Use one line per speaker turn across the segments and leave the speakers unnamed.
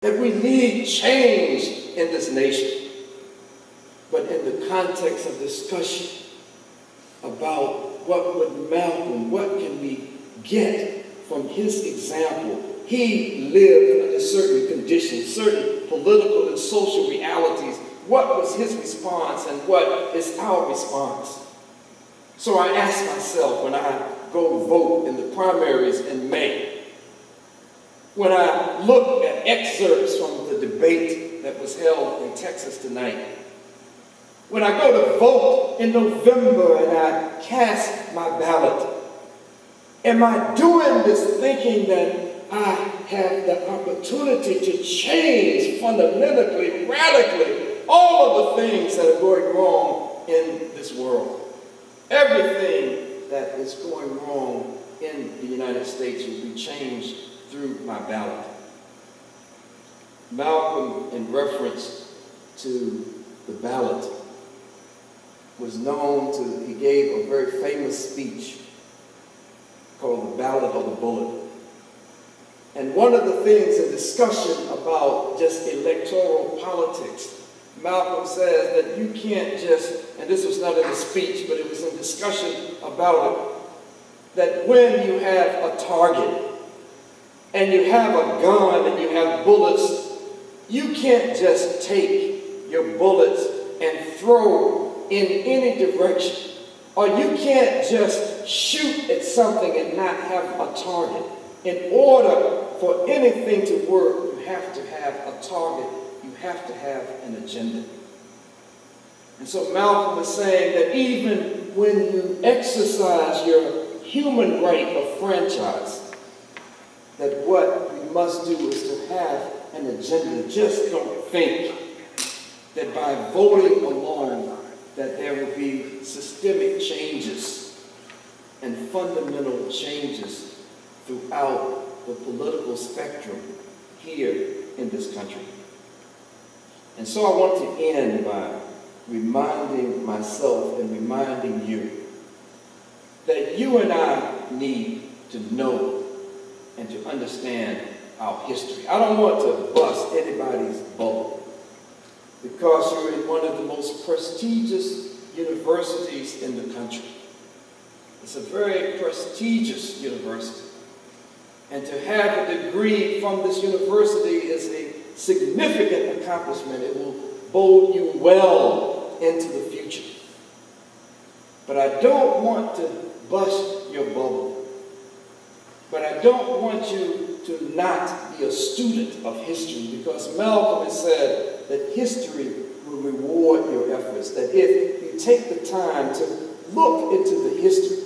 that we need change in this nation. But in the context of discussion about what can we get from his example, he lived under certain conditions, certain political and social realities. What was his response and what is our response? So I ask myself when I go vote in the primaries in May, when I look at excerpts from the debate that was held in Texas tonight, when I go to vote in November and I cast my ballot, am I doing this thinking that I have the opportunity to change fundamentally, radically, all of the things that are going wrong in this world? Everything that is going wrong in the United States will be changed through my ballot. Malcolm, in reference to the ballot, was known to, he gave a very famous speech called The Ballot or the Bullet. And one of the things in discussion about just electoral politics, Malcolm says that you can't just, and this was not in the speech, but it was in discussion about it, that when you have a target and you have a gun and you have bullets, you can't just take your bullets and throw in any direction. Or you can't just shoot at something and not have a target. In order for anything to work, you have to have a target. You have to have an agenda. And so Malcolm is saying that even when you exercise your human right of franchise, that what we must do is to have an agenda. Just don't think that by voting alone that there will be systemic changes and fundamental changes throughout the political spectrum here in this country. And so I want to end by reminding myself and reminding you that you and I need to know and to understand our history. I don't want to bust anybody's bubble, because you're in one of the most prestigious universities in the country. It's a very prestigious university. And to have a degree from this university is a significant accomplishment. It will bode you well into the future. But I don't want to bust your bubble. But I don't want you to not be a student of history, because Malcolm has said that history will reward your efforts, that if you take the time to look into the history,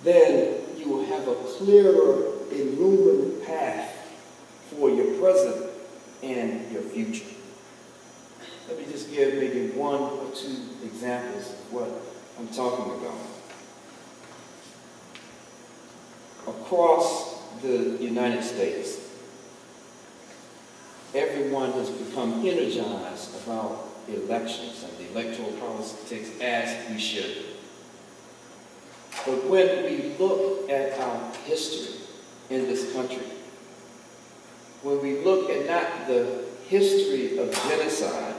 then you will have a clearer, illumined path for your present and your future. Let me just give maybe one or two examples of what I'm talking about. Across the United States, everyone has become energized about elections and the electoral politics, as we should. But when we look at our history in this country, when we look at not the history of genocide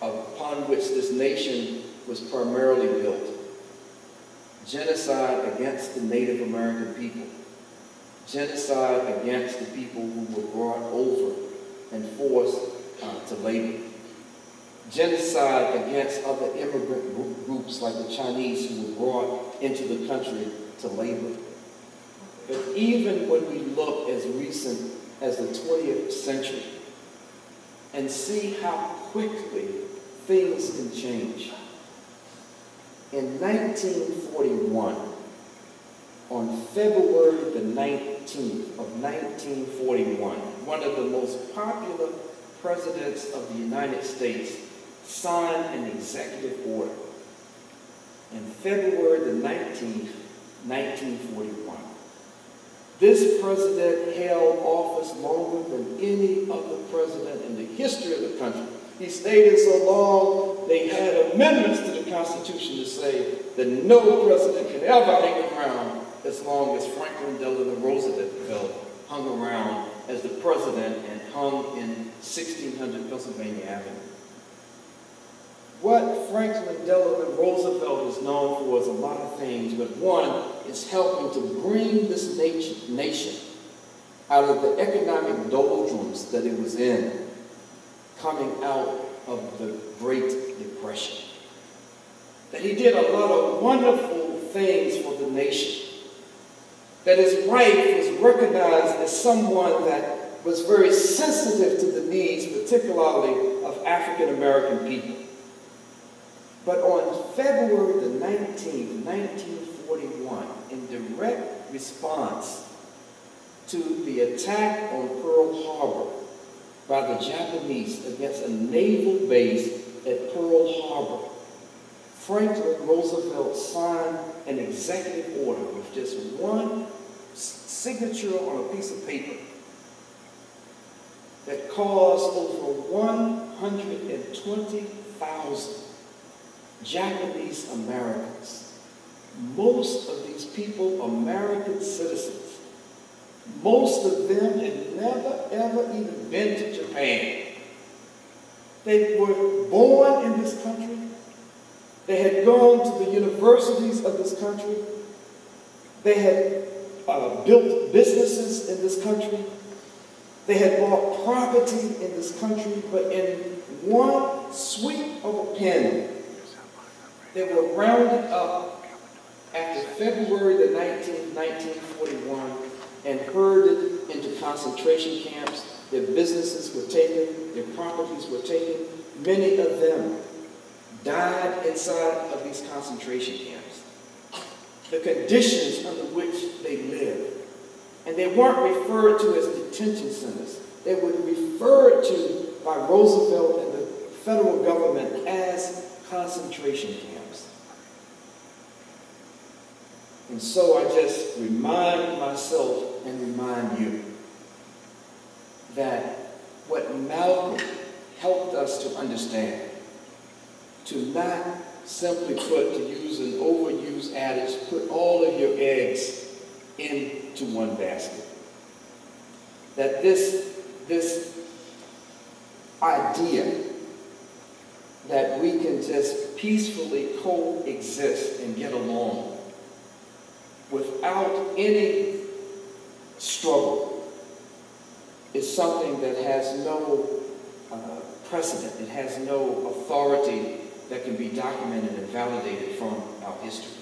upon which this nation was primarily built, genocide against the Native American people, genocide against the people who were brought over and forced to labor, genocide against other immigrant groups like the Chinese who were brought into the country to labor. But even when we look as recent as the 20th century and see how quickly things can change. In 1941, on February the 19th of 1941, one of the most popular presidents of the United States signed an executive order. In February the 19th, 1941. This president held office longer than any other president in the history of the country. He stayed in so long, they had amendments to the Constitution to say that no president can ever hang around as long as Franklin Delano Roosevelt hung around as the president and hung in 1600 Pennsylvania Avenue. What Franklin Delano Roosevelt is known for is a lot of things, but one is helping to bring this nation out of the economic doldrums that it was in, coming out of the Great Depression. That he did a lot of wonderful things for the nation. That his wife was recognized as someone that was very sensitive to the needs, particularly of African American people. But on February the 19th, 1941, in direct response to the attack on Pearl Harbor by the Japanese against a naval base at Pearl Harbor, Franklin Roosevelt signed an executive order with just one signature on a piece of paper that caused over 120,000 Japanese Americans, most of these people American citizens, most of them had never ever even been to Japan. They were born in this country. They had gone to the universities of this country. They had built businesses in this country. They had bought property in this country, but in one sweep of a pen, they were rounded up after February the 19th, 1941, and herded into concentration camps. Their businesses were taken, their properties were taken. Many of them died inside of these concentration camps. The conditions under which they lived. And they weren't referred to as detention centers. They were referred to by Roosevelt and the federal government as concentration camps. And so I just remind myself and remind you that what Malcolm helped us to understand, to not simply put, to use an overused adage, put all of your eggs into one basket. That this idea that we can just peacefully coexist and get along without any struggle is something that has no precedent. It has no authority that can be documented and validated from our history.